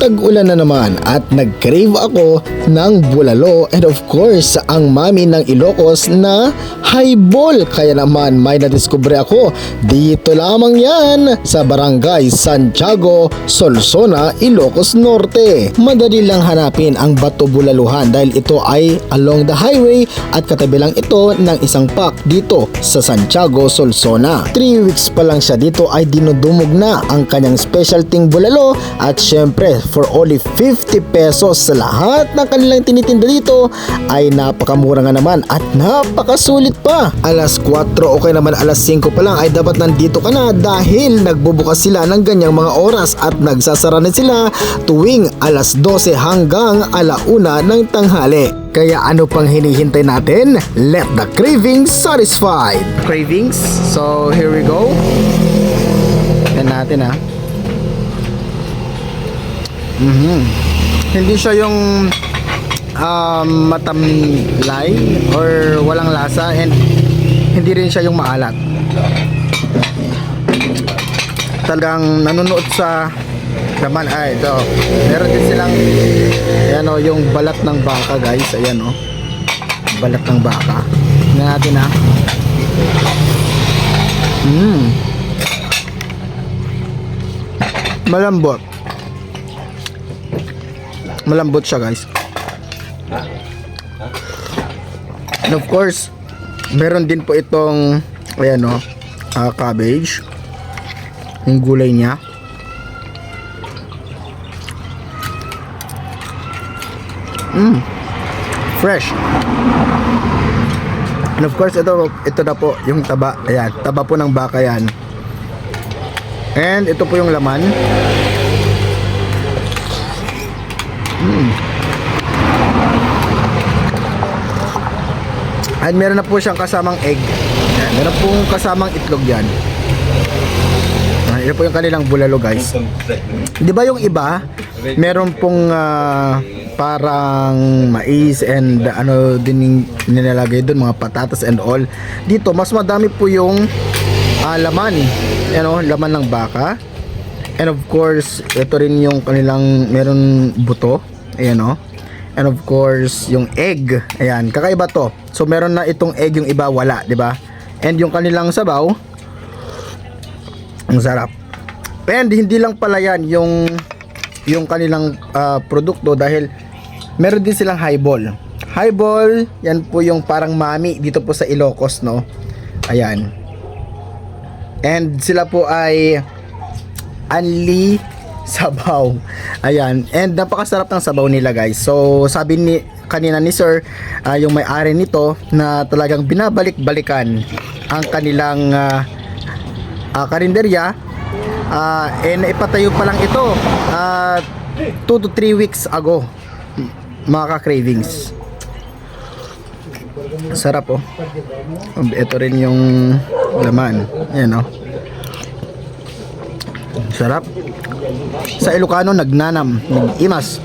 tag-ulan na naman at nag-crave ako ng bulalo and of course ang mami ng Ilocos na highball. Kaya naman may nadiskubre ako dito lamang yan sa Barangay Santiago, Solsona, Ilocos Norte. Madali lang hanapin ang Bato Bulaluhan dahil ito ay along the highway at katabi lang ito ng isang park dito sa Santiago, Solsona. 3 weeks pa lang siya dito ay dinudumog na ang kanyang specialting bulalo at syempre for only 50 pesos sa lahat ng kanilang tinitinda dito ay napakamura nga naman at napakasulit pa. Alas 4 o kaya naman alas 5 pa lang ay dapat nandito ka na dahil nagbubukas sila ng ganyang mga oras at nagsasara na sila tuwing alas 12 hanggang alauna ng tanghali. Kaya ano pang hinihintay natin? Let the cravings satisfied. Cravings, so here we go. Yan natin ha. Hindi siya yung matamlay or walang lasa and hindi rin siya yung maalat. Talagang nanonood sa laman. Ay, ito. Meron din silang ayan o, yung balat ng baka guys. Ayan o. Balat ng baka. Tingnan natin ha. Malambot. Malambot siya guys. And of course, meron din po itong ayan o, cabbage. Yung gulay niya. Fresh. And of course, ito na po yung taba. Ayan, taba po ng baka yan. And ito po yung laman. At meron na po siyang kasamang egg. Ayan, meron pong kasamang itlog yan. Ito po yung kanilang bulalo guys. Di ba yung iba meron pong parang mais and ano din nilalagay doon, mga patatas and all. Dito mas madami po yung laman, laman ng baka. And of course ito rin yung kanilang meron buto. Ayan o. And of course yung egg. Ayan, kakaiba to. So meron na itong egg, yung iba wala, di ba? And yung kanilang sabaw, ang sarap. And hindi lang pala yan yung kanilang produkto dahil meron din silang highball. Highball, yan po yung parang mami dito po sa Ilocos, no? Ayan. And sila po ay Anli Sabaw. Ayan. And napakasarap ng sabaw nila guys. So sabi kanina ni sir, yung may-ari nito na talagang binabalik-balikan ang kanilang karinderya. And ipatayo pa lang ito 2 to 3 weeks ago, mga ka-cravings. Sarap oh. Ito rin yung laman. Ayan oh. Sarap. Sa Ilocano nagnanam, nag-imas.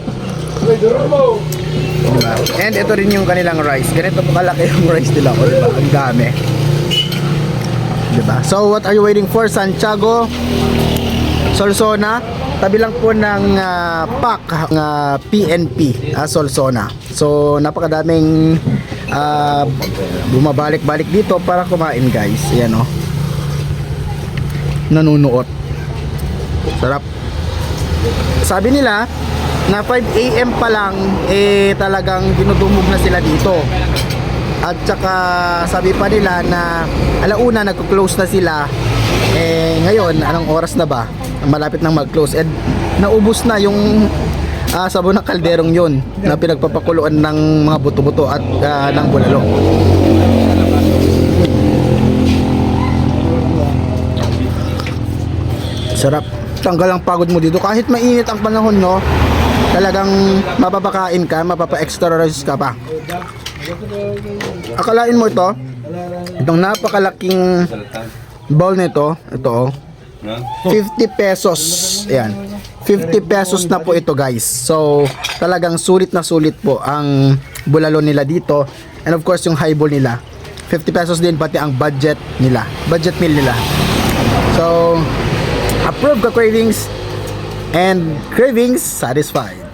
Diba? And ito rin yung kanilang rice. Ganito po kalaki yung rice nila, o diba? Ang dami. Diba? So what are you waiting for? Santiago, Solsona, tabi lang po ng PAC, PNP, Solsona. So napakadaming bumabalik-balik dito para kumain guys. Ayan o, nanunuot. Sarap. Sabi nila na 5 AM pa lang talagang dinudumog na sila dito. At saka sabi pa nila na alauna nagko-close na sila. Ngayon anong oras na ba? Malapit nang mag-close. And naubos na yung sabon ng kalderong yun na pinagpapakuluan ng mga buto-buto at ng bulalo. Sarap. Tanggal ang pagod mo dito kahit mainit ang panahon, no? Talagang mapapakain ka, mapapa-extra-rice ka pa. Akalain mo itong napakalaking bowl nito, ito 50 pesos. Ayan, 50 pesos na po ito guys. So talagang sulit na sulit po ang bulalo nila dito. And of course yung highball nila 50 pesos din, pati ang budget nila, budget meal nila. So approve ka cravings. and cravings satisfied.